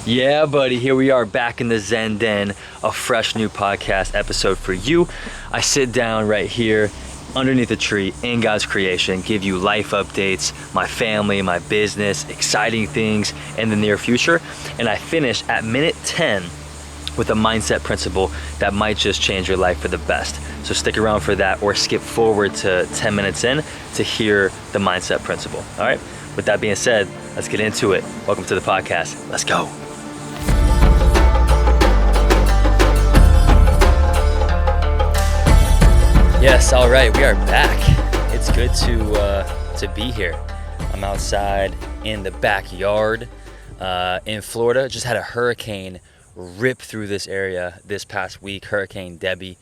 Yeah, buddy, here we are back in the Zen Den, a fresh new podcast episode for you. I sit down right here underneath a tree in God's creation, give you life updates, my family, my business, exciting things in the near future, and I finish at minute 10 with a mindset principle that might just change your life for the best. So stick around for that or skip forward to 10 minutes in to hear the mindset principle. All right, with that being said, let's get into it. Welcome to the podcast. Let's go. Yes, all right, we are back. It's good to be here. I'm outside in the backyard in Florida. Just had a hurricane rip through this area this past week, Hurricane Debbie.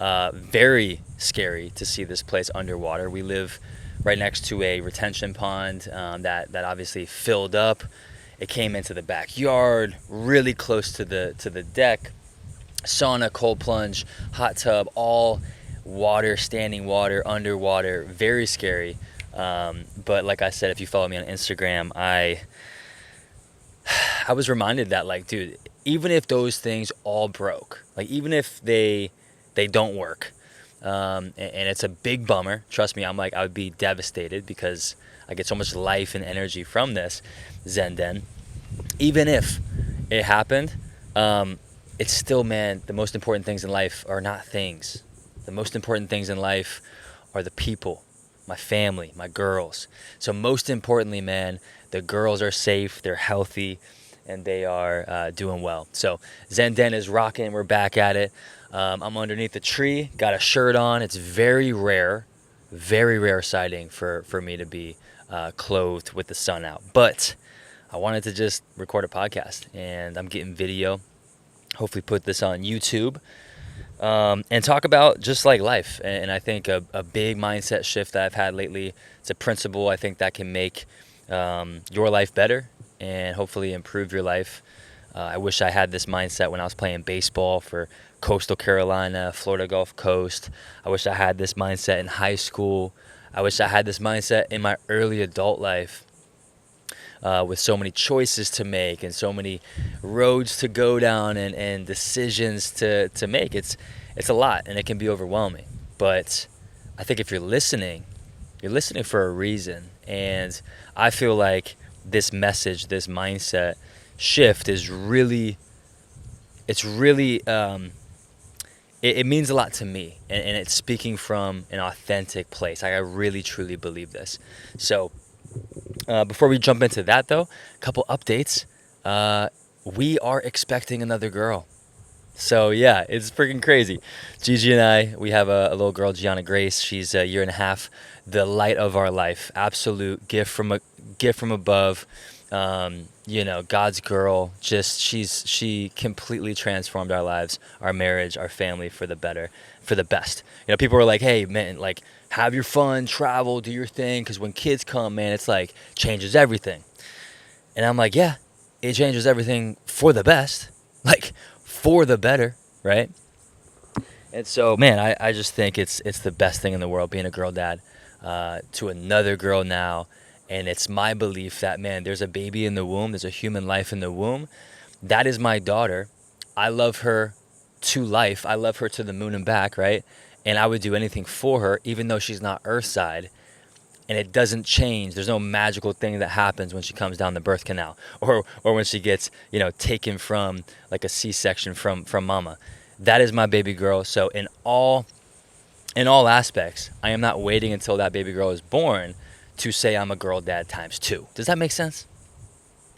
Very scary to see this place underwater. We live right next to a retention pond that obviously filled up. It came into the backyard, really close to the deck. Sauna, cold plunge, hot tub, all water, standing water, underwater, very scary. But like I said, if you follow me on Instagram, I was reminded that, like, dude, even if those things all broke, like even if they don't work, and it's a big bummer, trust me, I would be devastated because I get so much life and energy from this Zen Den. Even if it happened, it's still, man, the most important things in life are not things. The most important things in life are the people, my family, my girls. So most importantly, man, the girls are safe, they're healthy, and they are doing well. So Zen Den is rocking. We're back at it. I'm underneath the tree, got a shirt on. It's very rare sighting for me to be clothed with the sun out. But I wanted to just record a podcast, and I'm getting video. Hopefully put this on YouTube. And talk about just like life. And I think a big mindset shift that I've had lately, it's a principle I think that can make your life better and hopefully improve your life. I wish I had this mindset when I was playing baseball for Coastal Carolina, Florida Gulf Coast. I wish I had this mindset in high school. I wish I had this mindset in my early adult life. With so many choices to make and so many roads to go down and decisions to make. It's a lot, and it can be overwhelming. But I think if you're listening for a reason. And I feel like this message, this mindset shift it means a lot to me. And it's speaking from an authentic place. I really, truly believe this. So before we jump into that, though, a couple updates. We are expecting another girl. So, yeah, it's freaking crazy. Gigi and I, we have a little girl, Gianna Grace. She's a year and a half, the light of our life, absolute gift from above. God's girl. Just she completely transformed our lives, our marriage, our family for the better, for the best. People were like, hey, man, like, have your fun, travel, do your thing, because when kids come, man, it's like changes everything. And I'm like, yeah, it changes everything for the best, like for the better, right? And so, man, I just think it's the best thing in the world being a girl dad to another girl now. And it's my belief that, man, there's a baby in the womb, there's a human life in the womb. That is my daughter. I love her to life. I love her to the moon and back, right? And I would do anything for her, even though she's not Earthside. And it doesn't change. There's no magical thing that happens when she comes down the birth canal or when she gets, taken from like a C-section from mama. That is my baby girl. So in all aspects, I am not waiting until that baby girl is born to say I'm a girl dad times 2. Does that make sense?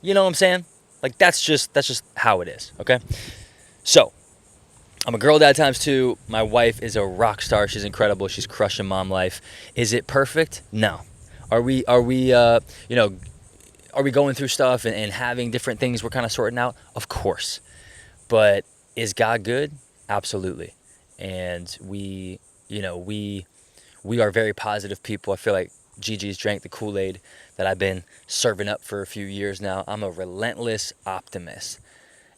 You know what I'm saying? Like that's just how it is, okay? So, I'm a girl dad times 2. My wife is a rock star. She's incredible. She's crushing mom life. Is it perfect? No. Are we going through stuff and having different things we're kind of sorting out? Of course. But is God good? Absolutely. And we are very positive people. I feel like Gigi's drank the Kool-Aid that I've been serving up for a few years now. I'm a relentless optimist.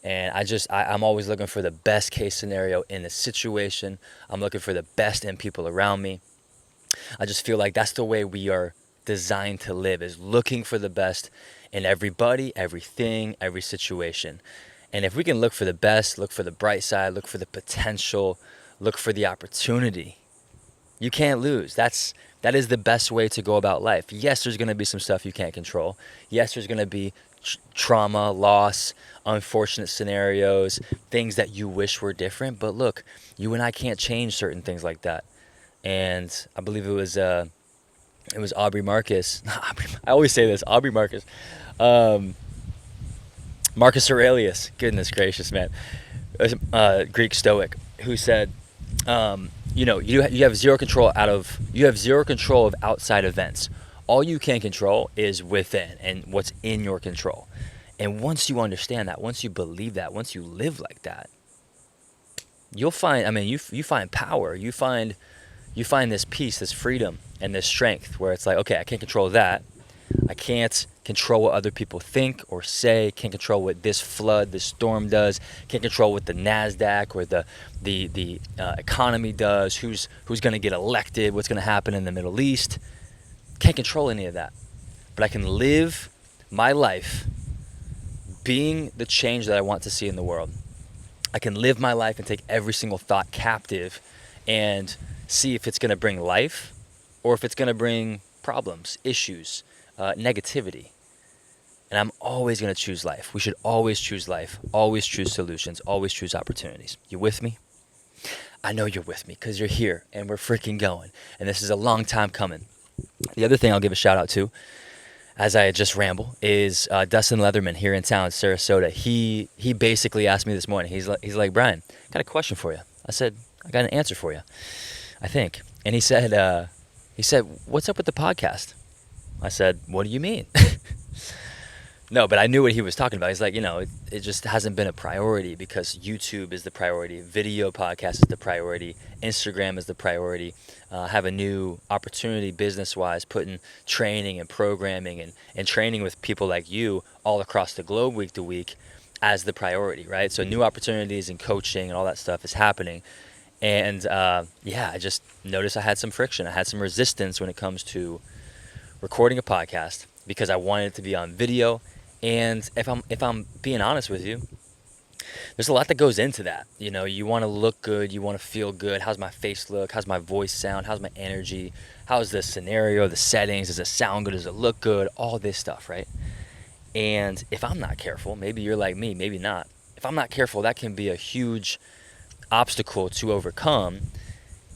And I'm always looking for the best case scenario in the situation. I'm looking for the best in people around me. I just feel like that's the way we are designed to live, is looking for the best in everybody, everything, every situation. And if we can look for the best, look for the bright side, look for the potential, look for the opportunity, you can't lose. That is the best way to go about life. Yes, there's going to be some stuff you can't control. Yes, there's going to be trauma, loss, unfortunate scenarios, things that you wish were different. But look, you and I can't change certain things like that. And I believe it was Aubrey Marcus. I always say this, Aubrey Marcus. Marcus Aurelius. Goodness gracious, man. Greek Stoic, who said, you have zero control of outside events. All you can control is within and what's in your control. And once you understand that, once you believe that, once you live like that, you'll find, you find power. You find this peace, this freedom, and this strength where it's like, okay, I can't control that. I can't control what other people think or say. Can't control what this flood, this storm does. Can't control what the NASDAQ or the economy does. Who's going to get elected? What's going to happen in the Middle East? Can't control any of that. But I can live my life being the change that I want to see in the world. I can live my life and take every single thought captive and see if it's going to bring life or if it's going to bring problems, issues, negativity. And I'm always going to choose life. We should always choose life, always choose solutions, always choose opportunities. You with me? I know you're with me because you're here and we're freaking going. And this is a long time coming. The other thing I'll give a shout out to, as I just ramble, is Dustin Leatherman here in town, Sarasota. He basically asked me this morning. He's like, Brian, I got a question for you. I said, I got an answer for you, I think. And he said, what's up with the podcast? I said, what do you mean? No, but I knew what he was talking about. He's like, it just hasn't been a priority because YouTube is the priority. Video podcast is the priority. Instagram is the priority. Have a new opportunity business-wise, putting training and programming and training with people like you all across the globe week to week as the priority, right? So new opportunities and coaching and all that stuff is happening. And I just noticed I had some friction. I had some resistance when it comes to recording a podcast because I wanted it to be on video. And if I'm being honest with you, there's a lot that goes into that. You want to look good, you want to feel good. How's my face look? How's my voice sound? How's my energy? How's the scenario, the settings? Does it sound good? Does it look good? All this stuff, right? And if I'm not careful, maybe you're like me, maybe not. If I'm not careful, that can be a huge obstacle to overcome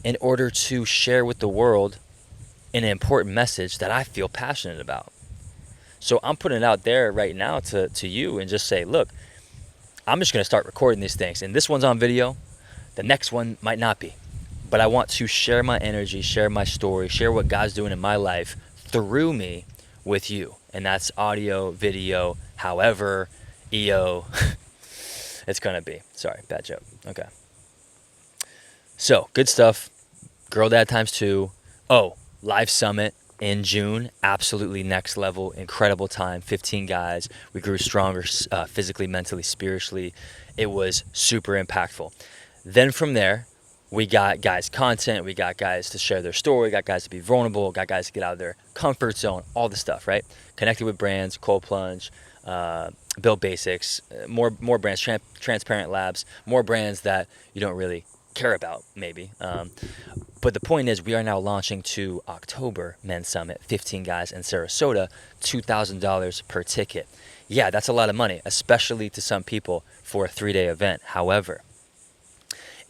in order to share with the world an important message that I feel passionate about. So I'm putting it out there right now to you and just say, look, I'm just going to start recording these things. And this one's on video. The next one might not be. But I want to share my energy, share my story, share what God's doing in my life through me with you. And that's audio, video, however, EO it's going to be. Sorry, bad joke. Okay. So, good stuff. Girl Dad ×2. Oh, live summit in June, absolutely next level, incredible time, 15 guys. We grew stronger physically, mentally, spiritually. It was super impactful. Then from there, we got guys content, we got guys to share their story, got guys to be vulnerable, got guys to get out of their comfort zone, all the stuff, right? Connected with brands, Cold Plunge, Build Basics, more brands, Transparent Labs, more brands that you don't really care about, maybe. But the point is, we are now launching to October Men's Summit, 15 guys in Sarasota, $2,000 per ticket. Yeah, that's a lot of money, especially to some people for a 3-day event. However,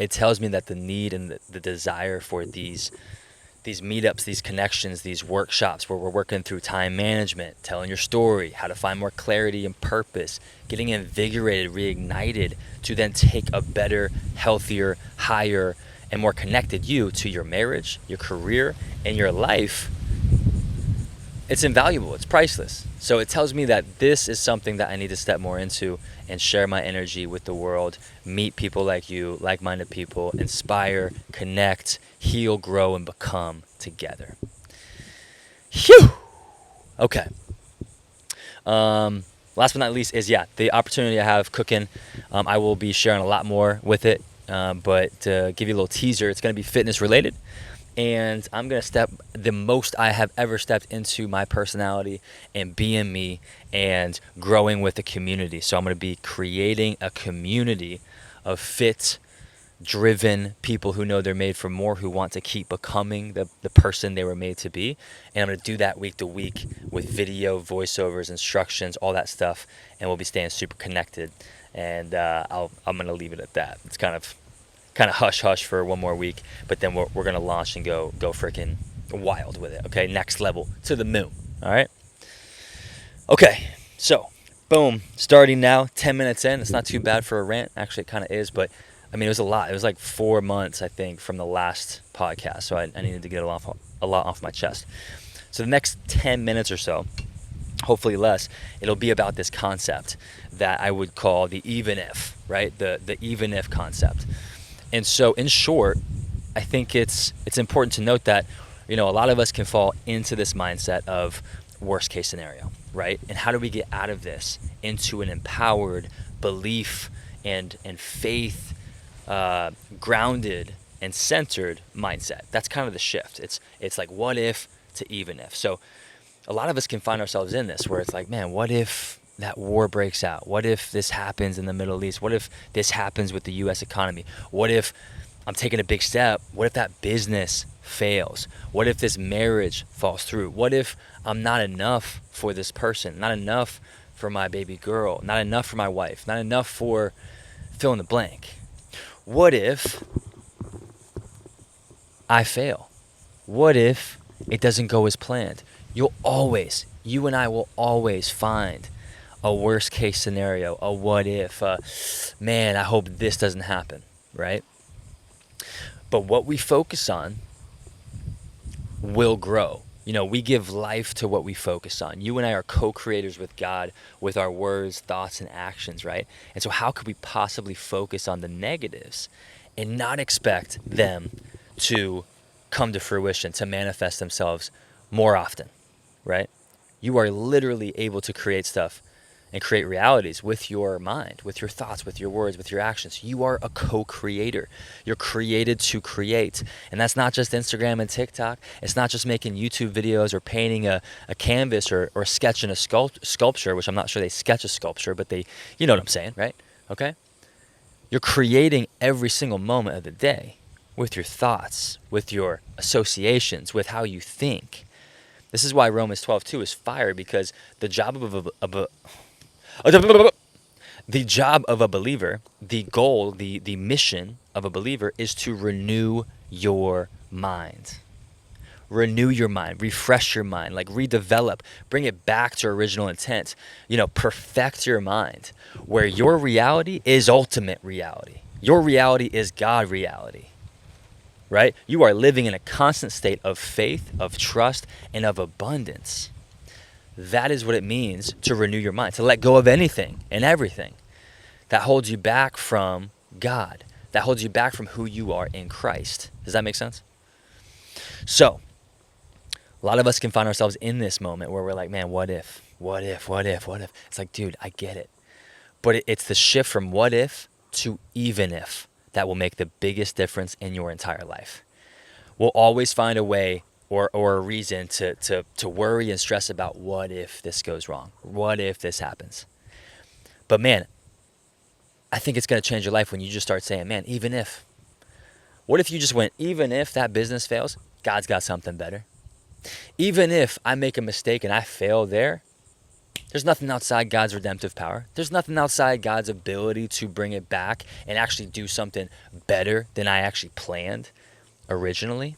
it tells me that the need and the desire for these meetups, these connections, these workshops where we're working through time management, telling your story, how to find more clarity and purpose, getting invigorated, reignited to then take a better, healthier, higher, and more connected you to your marriage, your career, and your life. It's invaluable. It's priceless. So it tells me that this is something that I need to step more into and share my energy with the world, meet people like you, like-minded people, inspire, connect, heal, grow, and become together. Phew! Okay. Last but not least is, the opportunity I have cooking. I will be sharing a lot more with it. But to give you a little teaser, it's going to be fitness related. and I'm going to step the most I have ever stepped into my personality and being me and growing with the community. So I'm going to be creating a community of fit, driven people who know they're made for more, who want to keep becoming the person they were made to be. And I'm going to do that week to week with video, voiceovers, instructions, all that stuff. And we'll be staying super connected. And I'm going to leave it at that. It's kind of hush hush for one more week, but then we're gonna launch and go freaking wild with it. Okay, next level, to the moon. All right. Okay, so boom, starting now, 10 minutes in. It's not too bad for a rant. Actually, it kind of is, but I mean, it was a lot. It was like 4 months, I think, from the last podcast, so I needed to get a lot off my chest. So the next 10 minutes or so, hopefully less, it'll be about this concept that I would call the even if, right? The even if concept. And so, in short, I think it's important to note that, a lot of us can fall into this mindset of worst case scenario, right? And how do we get out of this into an empowered belief and faith grounded and centered mindset? That's kind of the shift. It's like what if to even if. So a lot of us can find ourselves in this where it's like, man, what if that war breaks out? What if this happens in the Middle East? What if this happens with the U.S. economy? What if I'm taking a big step? What if that business fails? What if this marriage falls through? What if I'm not enough for this person? Not enough for my baby girl? Not enough for my wife? Not enough for fill in the blank? What if I fail? What if it doesn't go as planned? You and I will always find a worst case scenario, a what if, man, I hope this doesn't happen, right? But what we focus on will grow. We give life to what we focus on. You and I are co-creators with God, with our words, thoughts, and actions, right? And so how could we possibly focus on the negatives and not expect them to come to fruition, to manifest themselves more often, right? You are literally able to create stuff and create realities with your mind, with your thoughts, with your words, with your actions. You are a co-creator. You're created to create. And that's not just Instagram and TikTok. It's not just making YouTube videos or painting a canvas or sketching a sculpture, which I'm not sure they sketch a sculpture, but you know what I'm saying, right? Okay? You're creating every single moment of the day with your thoughts, with your associations, with how you think. This is why Romans 12:2 is fire, because the job of a believer, the goal, the mission of a believer is to renew your mind. Renew your mind, refresh your mind, like redevelop, bring it back to original intent. Perfect your mind where your reality is ultimate reality. Your reality is God reality. Right? You are living in a constant state of faith, of trust, and of abundance. That is what it means to renew your mind, to let go of anything and everything that holds you back from God, that holds you back from who you are in Christ. Does that make sense? So, a lot of us can find ourselves in this moment where we're like, man, what if? It's like, dude, I get it. But it's the shift from what if to even if that will make the biggest difference in your entire life. We'll always find a way or a reason to worry and stress about what if this goes wrong? What if this happens? But man, I think it's going to change your life when you just start saying, man, even if. What if you just went, even if that business fails, God's got something better. Even if I make a mistake and I fail there, there's nothing outside God's redemptive power. There's nothing outside God's ability to bring it back and actually do something better than I actually planned originally.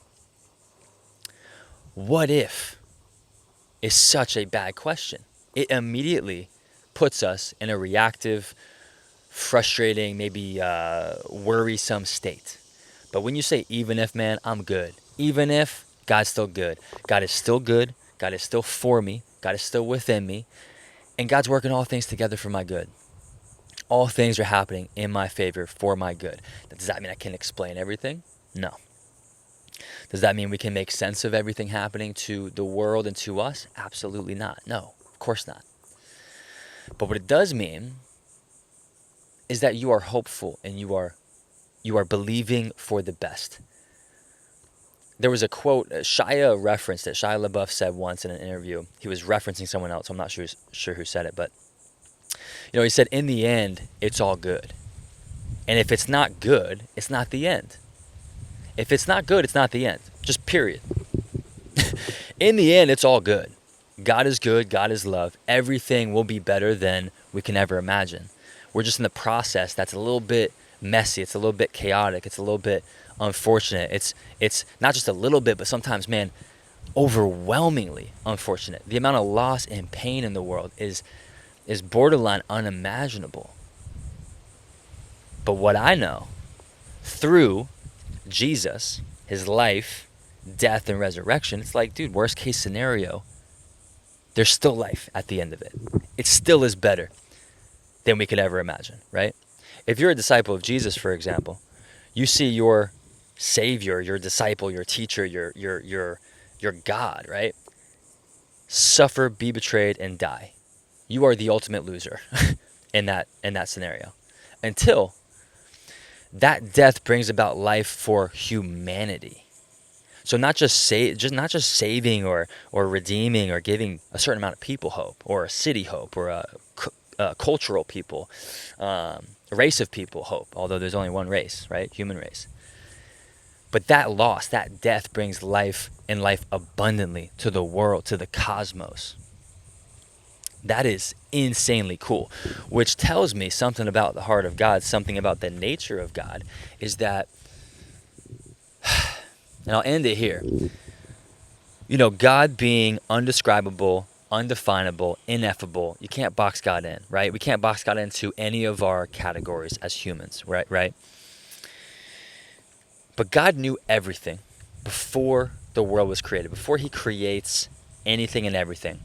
What if is such a bad question. It immediately puts us in a reactive, frustrating, maybe worrisome state. But when you say, even if, man, I'm good. Even if, God's still good. God is still good. God is still for me. God is still within me. And God's working all things together for my good. All things are happening in my favor for my good. Does that mean I can explain everything? No. Does that mean we can make sense of everything happening to the world and to us? Absolutely not. No, of course not. But what it does mean is that you are hopeful and you are believing for the best. there was a quote, Shia referenced it. Shia LaBeouf said once in an interview, he was referencing someone else. I'm not sure who said it, but he said, in the end, it's all good. And if it's not good, it's not the end. If it's not good, it's not the end. Just period. In the end, it's all good. God is good. God is love. Everything will be better than we can ever imagine. We're just in the process that's a little bit messy. It's a little bit chaotic. It's a little bit unfortunate. It's not just a little bit, but sometimes, man, overwhelmingly unfortunate. The amount of loss and pain in the world is borderline unimaginable. But what I know through Jesus, his life, death, and resurrection, it's like, dude, worst case scenario, there's still life at the end of it. It still is better than we could ever imagine, right? If you're a disciple of Jesus, for example, you see your Savior, your disciple, your teacher, your God, right? Suffer, be betrayed, and die. You are the ultimate loser in that scenario. Until that death brings about life for humanity. So not just saving or redeeming or giving a certain amount of people hope, or a city hope, or a cultural people, a race of people hope, although there's only one race, right? Human race. But that loss, that death brings life, and life abundantly, to the world, to the cosmos. That is insanely cool, which tells me something about the heart of God, something about the nature of God, is that, and I'll end it here, God being undescribable, undefinable, ineffable. You can't box God in, right? We can't box God into any of our categories as humans, right? But God knew everything before the world was created, before he creates anything and everything.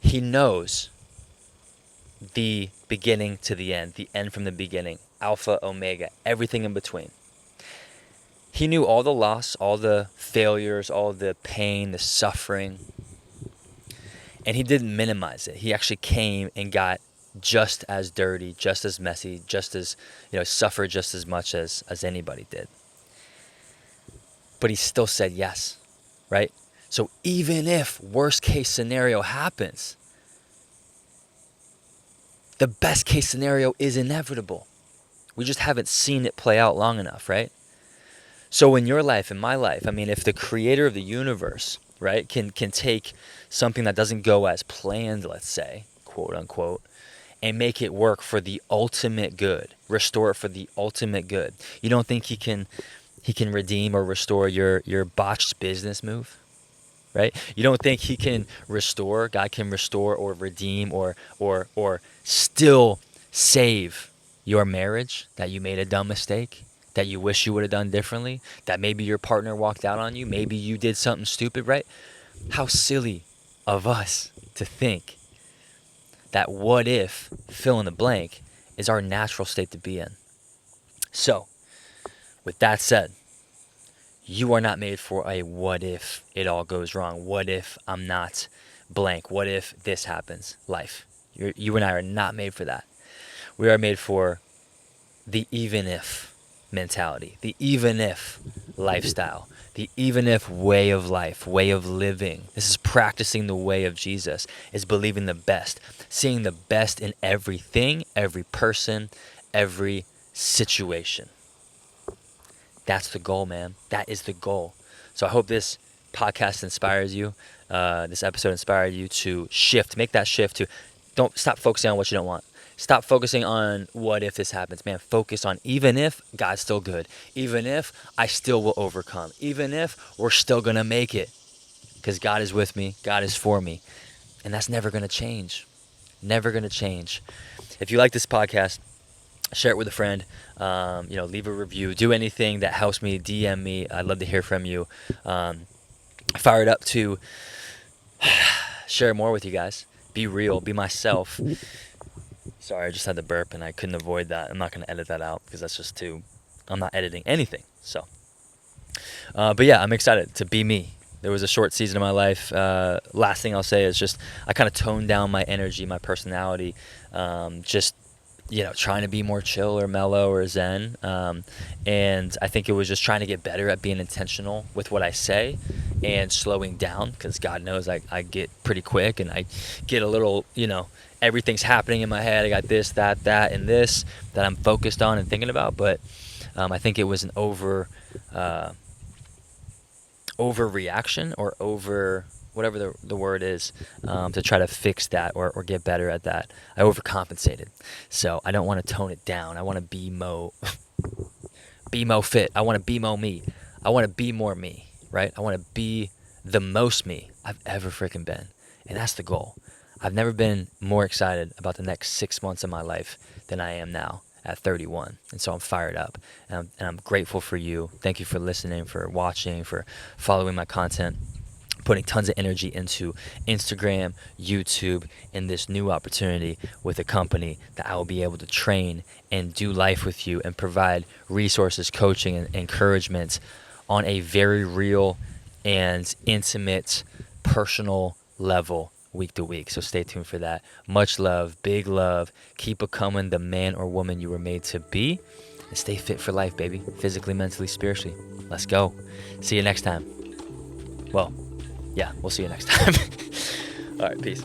He knows the beginning to the end from the beginning, Alpha, Omega, everything in between. He knew all the loss, all the failures, all the pain, the suffering, and he didn't minimize it. He actually came and got just as dirty, just as messy, just as, suffered just as much as anybody did. But he still said yes, right? So even if worst case scenario happens, the best case scenario is inevitable. We just haven't seen it play out long enough, right? So in your life, in my life, if the creator of the universe, right, can take something that doesn't go as planned, let's say, quote unquote, and make it work for the ultimate good, restore it for the ultimate good. You don't think he can redeem or restore your botched business move? Right? You don't think God can restore or redeem or still save your marriage, that you made a dumb mistake, that you wish you would have done differently, that maybe your partner walked out on you, maybe you did something stupid, right? How silly of us to think that what if, fill in the blank, is our natural state to be in. So, with that said, you are not made for a what if it all goes wrong. What if I'm not blank? What if this happens? Life. You and I are not made for that. We are made for the even if mentality, the even if lifestyle, the even if way of life, way of living. This is practicing the way of Jesus, is believing the best, seeing the best in everything, every person, every situation. That's the goal, man. That is the goal. So I hope this podcast inspires you. This episode inspired you to shift, make that shift to don't stop focusing on what you don't want. Stop focusing on what if this happens, man. Focus on even if God's still good. Even if I still will overcome. Even if we're still going to make it. Because God is with me. God is for me. And that's never going to change. Never going to change. If you like this podcast, share it with a friend. Leave a review. Do anything that helps me. DM me. I'd love to hear from you. Fired up to share more with you guys. Be real. Be myself. Sorry, I just had the burp and I couldn't avoid that. I'm not going to edit that out because that's just I'm not editing anything. So, but yeah, I'm excited to be me. There was a short season of my life. Last thing I'll say is just I kind of toned down my energy, my personality, just trying to be more chill or mellow or zen. And I think it was just trying to get better at being intentional with what I say and slowing down, because God knows I get pretty quick and I get a little, everything's happening in my head. I got this, that, and this that I'm focused on and thinking about. But I think it was an overreaction or over whatever the word is, to try to fix that or get better at that. I overcompensated. So I don't want to tone it down. I want to be mo fit. I want to be mo me. I want to be more me, right? I want to be the most me I've ever freaking been. And that's the goal. I've never been more excited about the next 6 months of my life than I am now at 31. And so I'm fired up, and I'm grateful for you. Thank you for listening, for watching, for following my content, putting tons of energy into Instagram, YouTube, and this new opportunity with a company that I will be able to train and do life with you and provide resources, coaching, and encouragement on a very real and intimate, personal level week to week. So stay tuned for that. Much love, big love. Keep becoming the man or woman you were made to be, and stay fit for life, baby. Physically, mentally, spiritually. Let's go. See you next time. Well, yeah, we'll see you next time. All right, peace.